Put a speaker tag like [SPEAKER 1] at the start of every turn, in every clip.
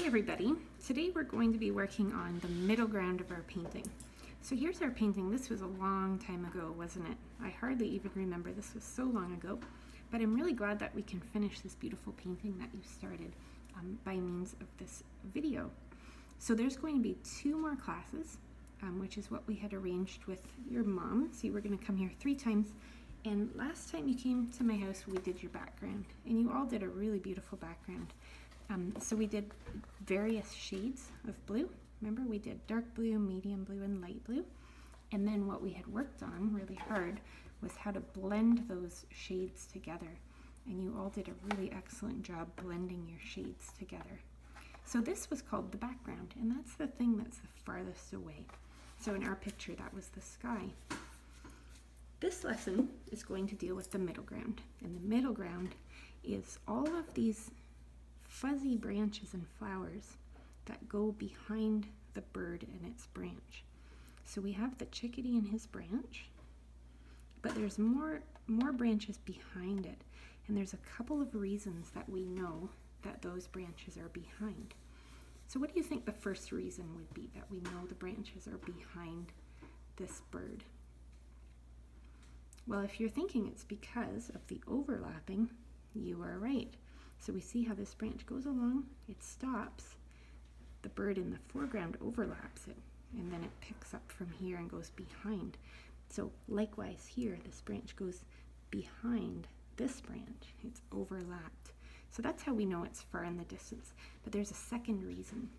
[SPEAKER 1] everybody, today we're going to be working on the middle ground of our painting. So here's our painting. This was a long time ago, wasn't it? I hardly even remember, this was so long ago, but I'm really glad that we can finish this beautiful painting that you started by means of this video. So there's going to be 2 more classes, which is what we had arranged with your mom. So you were going to come here 3 times, and last time you came to my house we did your background, and you all did a really beautiful background. So we did various shades of blue. Remember, we did dark blue, medium blue, and light blue. And then what we had worked on really hard was how to blend those shades together. And you all did a really excellent job blending your shades together. So this was called the background, and that's the thing that's the farthest away. So in our picture, that was the sky. This lesson is going to deal with the middle ground. And the middle ground is all of these fuzzy branches and flowers that go behind the bird and its branch. So we have the chickadee and his branch, but there's more branches behind it, and there's a couple of reasons that we know that those branches are behind. So what do you think the first reason would be that we know the branches are behind this bird? Well, if you're thinking it's because of the overlapping, you are right. So we see how this branch goes along, it stops, the bird in the foreground overlaps it, and then it picks up from here and goes behind. So likewise here, this branch goes behind this branch, it's overlapped. So that's how we know it's far in the distance. But there's a second reason.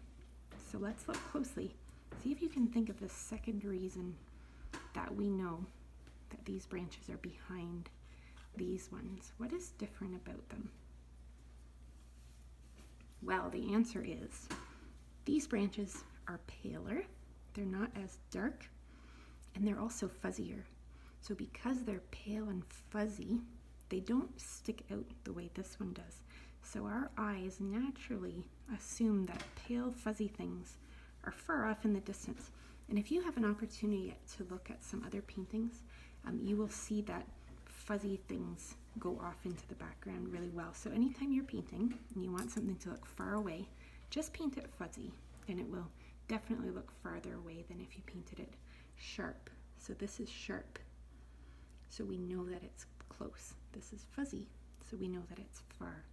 [SPEAKER 1] So let's look closely. See if you can think of the second reason that we know that these branches are behind these ones. What is different about them? Well, the answer is these branches are paler, they're not as dark, and they're also fuzzier. So because they're pale and fuzzy, they don't stick out the way this one does. So our eyes naturally assume that pale, fuzzy things are far off in the distance. And if you have an opportunity to look at some other paintings, you will see that fuzzy things go off into the background really well. So anytime you're painting and you want something to look far away, just paint it fuzzy, and it will definitely look farther away than if you painted it sharp. So this is sharp, so we know that it's close. This is fuzzy, so we know that it's far.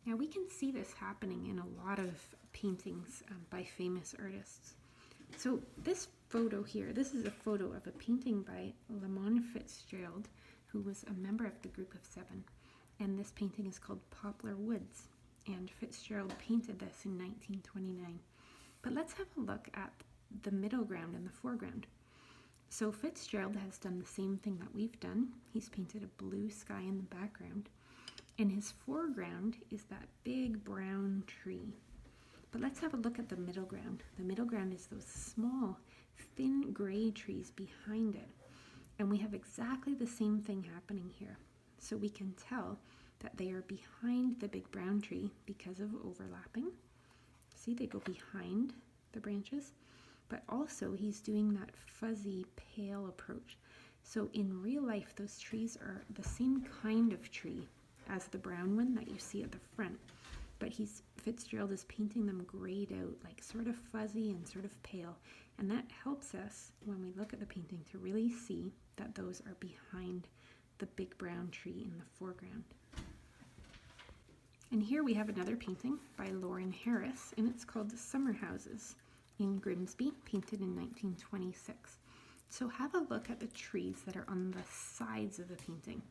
[SPEAKER 1] Now we can see this happening in a lot of paintings by famous artists. So this photo here, this is a photo of a painting by Lamont Fitzgerald, who was a member of the Group of 7. And this painting is called Poplar Woods. And Fitzgerald painted this in 1929. But let's have a look at the middle ground and the foreground. So Fitzgerald has done the same thing that we've done. He's painted a blue sky in the background. And his foreground is that big brown tree. But let's have a look at the middle ground. The middle ground is those small, thin gray trees behind it. And we have exactly the same thing happening here. So we can tell that they are behind the big brown tree because of overlapping. See, they go behind the branches. But also he's doing that fuzzy, pale approach. So in real life, those trees are the same kind of tree as the brown one that you see at the front. But Fitzgerald is painting them grayed out, like sort of fuzzy and sort of pale. And that helps us, when we look at the painting, to really see that those are behind the big brown tree in the foreground. And here we have another painting by Lauren Harris, and it's called Summer Houses in Grimsby, painted in 1926. So have a look at the trees that are on the sides of the painting.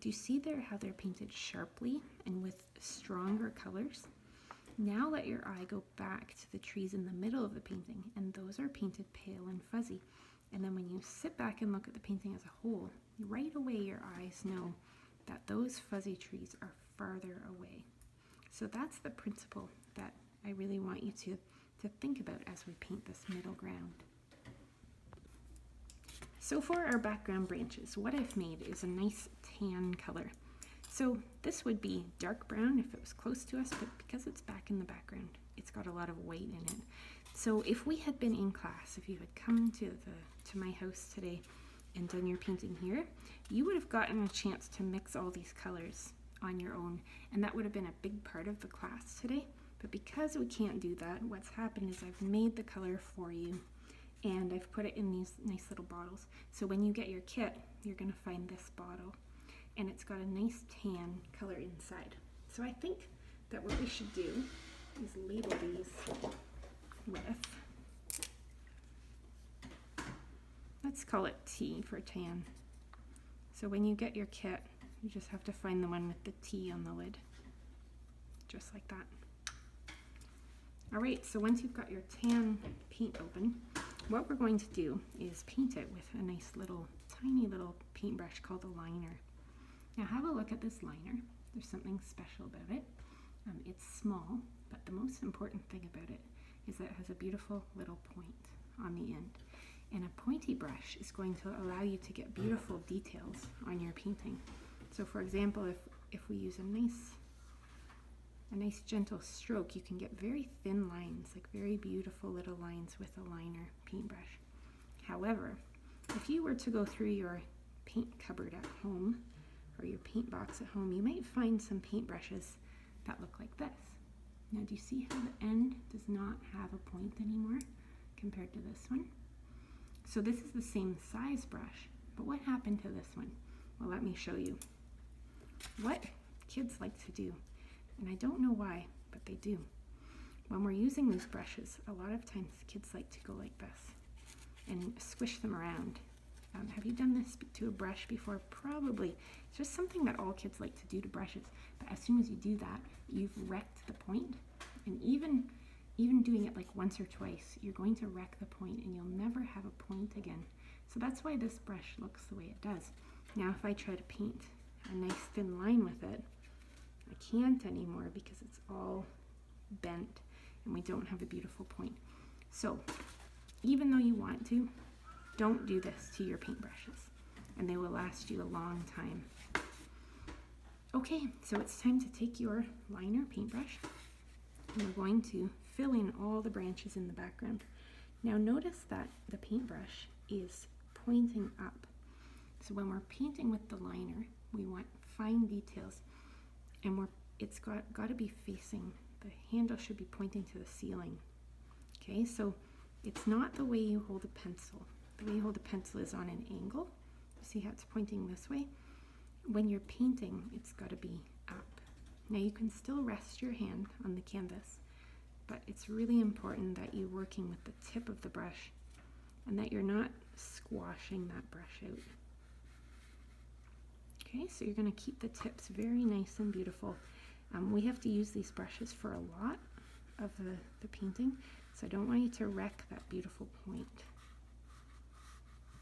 [SPEAKER 1] Do you see there how they're painted sharply and with stronger colors? Now let your eye go back to the trees in the middle of the painting, and those are painted pale and fuzzy. And then when you sit back and look at the painting as a whole, right away your eyes know that those fuzzy trees are farther away. So that's the principle that I really want you to think about as we paint this middle ground. So for our background branches, what I've made is a nice tan color. So this would be dark brown if it was close to us, but because it's back in the background, it's got a lot of white in it. So if we had been in class, if you had come to my house today and done your painting here, you would have gotten a chance to mix all these colors on your own, and that would have been a big part of the class today. But because we can't do that, what's happened is I've made the color for you and I've put it in these nice little bottles. So when you get your kit, you're going to find this bottle and it's got a nice tan color inside. So I think that what we should do is label these with, let's call it T for tan. So when you get your kit, you just have to find the one with the T on the lid, just like that. All right, so once you've got your tan paint open, what we're going to do is paint it with a nice little, tiny little paintbrush called a liner. Now have a look at this liner. There's something special about it. It's small, but the most important thing about it is that it has a beautiful little point on the end. And a pointy brush is going to allow you to get beautiful details on your painting. So for example, if we use a nice gentle stroke, you can get very thin lines, like very beautiful little lines with a liner paintbrush. However, if you were to go through your paint cupboard at home or your paint box at home, you might find some paintbrushes that look like this. Now do you see how the end does not have a point anymore compared to this one? So this is the same size brush, but what happened to this one? Well, let me show you. What kids like to do, and I don't know why, but they do. When we're using these brushes, a lot of times kids like to go like this and squish them around. Have you done this to a brush before? Probably. It's just something that all kids like to do to brushes, but as soon as you do that, you've wrecked the point. And even doing it like once or twice, you're going to wreck the point and you'll never have a point again. So that's why this brush looks the way it does. Now if I try to paint a nice thin line with it, I can't anymore because it's all bent and we don't have a beautiful point. So even though you want to, don't do this to your paintbrushes and they will last you a long time. Okay, so it's time to take your liner paintbrush and we're going to fill in all the branches in the background. Now notice that the paintbrush is pointing up. So when we're painting with the liner, we want fine details and it's got to be facing, the handle should be pointing to the ceiling. Okay, so it's not the way you hold a pencil. The way you hold a pencil is on an angle. You see how it's pointing this way? When you're painting, it's got to be up. Now you can still rest your hand on the canvas, but it's really important that you're working with the tip of the brush and that you're not squashing that brush out. Okay, so you're going to keep the tips very nice and beautiful. We have to use these brushes for a lot of the painting, so I don't want you to wreck that beautiful point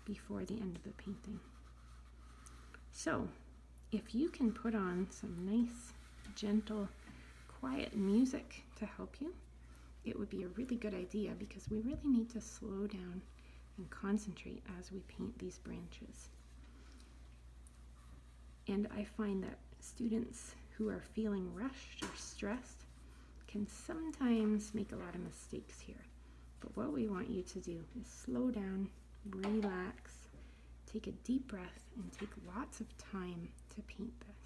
[SPEAKER 1] before the end of the painting. So if you can put on some nice, gentle, quiet music to help you, it would be a really good idea because we really need to slow down and concentrate as we paint these branches. And I find that students who are feeling rushed or stressed can sometimes make a lot of mistakes here. But what we want you to do is slow down, relax, take a deep breath, and take lots of time to paint this.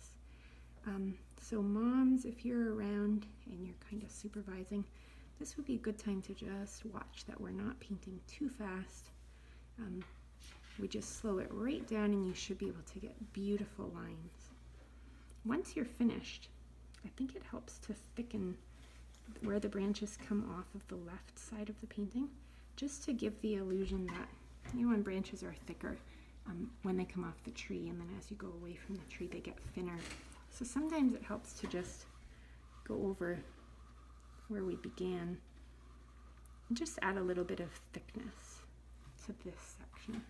[SPEAKER 1] So moms, if you're around and you're kind of supervising, this would be a good time to just watch that we're not painting too fast. We just slow it right down and you should be able to get beautiful lines. Once you're finished, I think it helps to thicken where the branches come off of the left side of the painting, just to give the illusion that, you know, when branches are thicker, when they come off the tree, and then as you go away from the tree, they get thinner. So sometimes it helps to just go over where we began and just add a little bit of thickness to this section.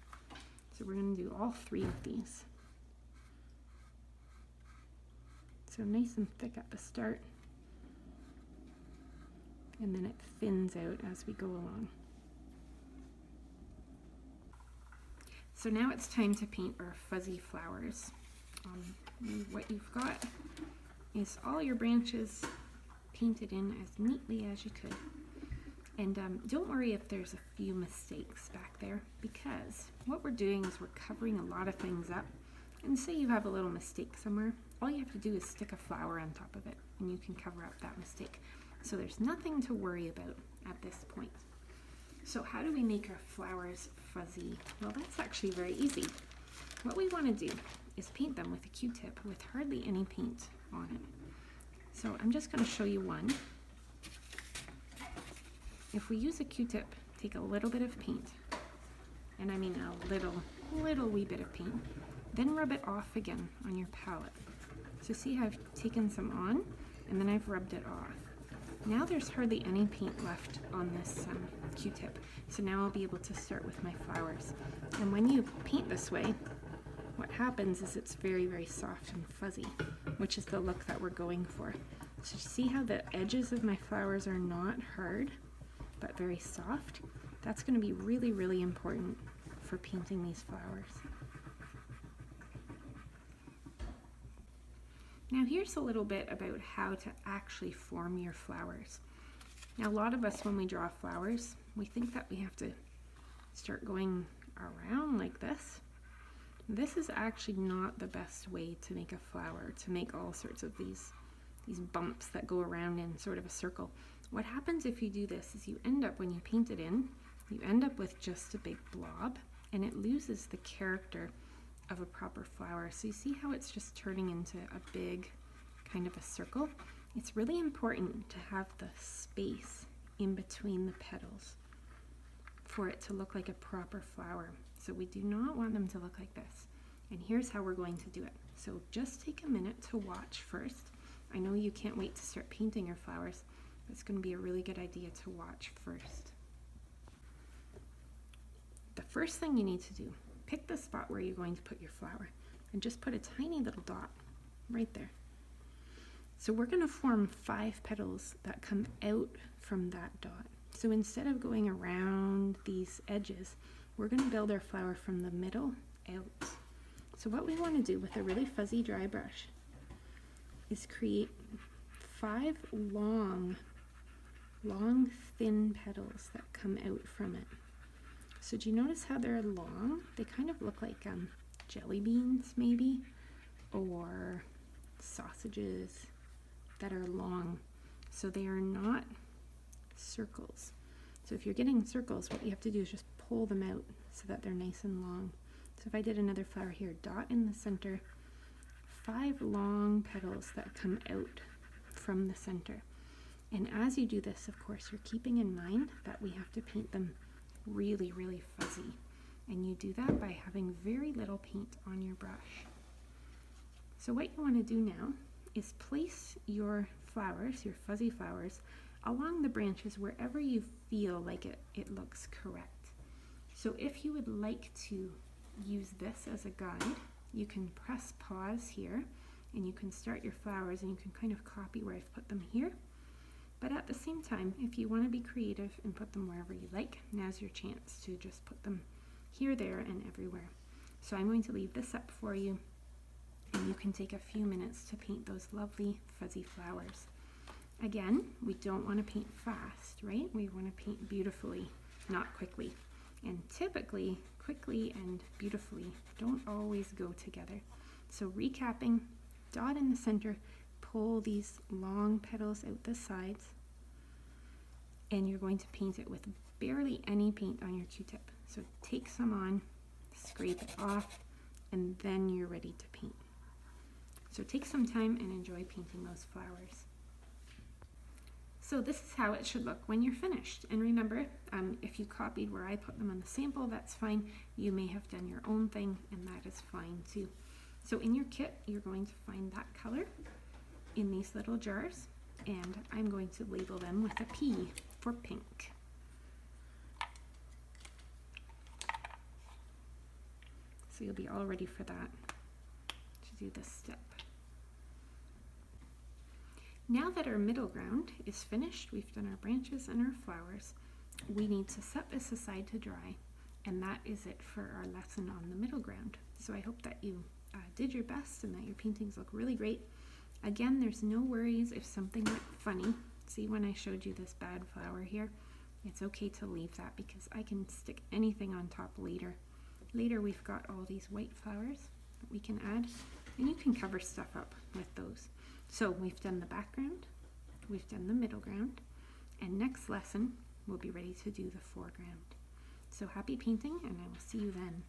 [SPEAKER 1] So we're going to do all three of these. So nice and thick at the start, and then it thins out as we go along. So now it's time to paint our fuzzy flowers. What you've got is all your branches painted in as neatly as you could. And don't worry if there's a few mistakes back there, because what we're doing is we're covering a lot of things up. And say you have a little mistake somewhere, all you have to do is stick a flower on top of it and you can cover up that mistake. So there's nothing to worry about at this point. So how do we make our flowers fuzzy? Well, that's actually very easy. What we want to do is paint them with a Q-tip with hardly any paint on it. So I'm just going to show you one. If we use a Q-tip, take a little bit of paint, and I mean a little wee bit of paint, then rub it off again on your palette. So see how I've taken some on, and then I've rubbed it off. Now there's hardly any paint left on this Q-tip, so now I'll be able to start with my flowers. And when you paint this way, what happens is it's very, very soft and fuzzy, which is the look that we're going for. So see how the edges of my flowers are not hard, but very soft? That's going to be really, really important for painting these flowers. Now here's a little bit about how to actually form your flowers. Now a lot of us, when we draw flowers, we think that we have to start going around like this. This is actually not the best way to make a flower, to make all sorts of these bumps that go around in sort of a circle. What happens if you do this is you end up, when you paint it in, you end up with just a big blob, and it loses the character of a proper flower. So you see how it's just turning into a big kind of a circle? It's really important to have the space in between the petals for it to look like a proper flower. So we do not want them to look like this. And here's how we're going to do it. So just take a minute to watch first. I know you can't wait to start painting your flowers, but it's going to be a really good idea to watch first. The first thing you need to do, pick the spot where you're going to put your flower and just put a tiny little dot right there. So we're going to form 5 petals that come out from that dot. So instead of going around these edges, we're going to build our flower from the middle out. So what we want to do with a really fuzzy dry brush is create 5 long thin petals that come out from it. So do you notice how they're long? They kind of look like jelly beans maybe, or sausages that are long. So they are not circles. So if you're getting circles, what you have to do is just pull them out so that they're nice and long. So if I did another flower here, dot in the center, 5 long petals that come out from the center. And as you do this, of course, you're keeping in mind that we have to paint them really, really fuzzy. And you do that by having very little paint on your brush. So what you want to do now is place your flowers, your fuzzy flowers, along the branches wherever you feel like it looks correct. So if you would like to use this as a guide, you can press pause here and you can start your flowers and you can kind of copy where I've put them here. But at the same time, if you want to be creative and put them wherever you like, now's your chance to just put them here, there, and everywhere. So I'm going to leave this up for you, and you can take a few minutes to paint those lovely fuzzy flowers. Again, we don't want to paint fast, right? We want to paint beautifully, not quickly. And typically, quickly and beautifully don't always go together. So recapping, dot in the center, pull these long petals out the sides, and you're going to paint it with barely any paint on your Q-tip. So take some on, scrape it off, and then you're ready to paint. So take some time and enjoy painting those flowers. So this is how it should look when you're finished. And remember, if you copied where I put them on the sample, that's fine. You may have done your own thing, and that is fine too. So in your kit, you're going to find that color in these little jars, and I'm going to label them with a P for pink. So you'll be all ready for that, to do this step. Now that our middle ground is finished, we've done our branches and our flowers, we need to set this aside to dry, and that is it for our lesson on the middle ground. So I hope that you did your best and that your paintings look really great. Again, there's no worries if something looked funny. See, when I showed you this bad flower here, it's okay to leave that because I can stick anything on top later. Later we've got all these white flowers that we can add, and you can cover stuff up with those. So we've done the background, we've done the middle ground, and next lesson we'll be ready to do the foreground. So happy painting, and I will see you then.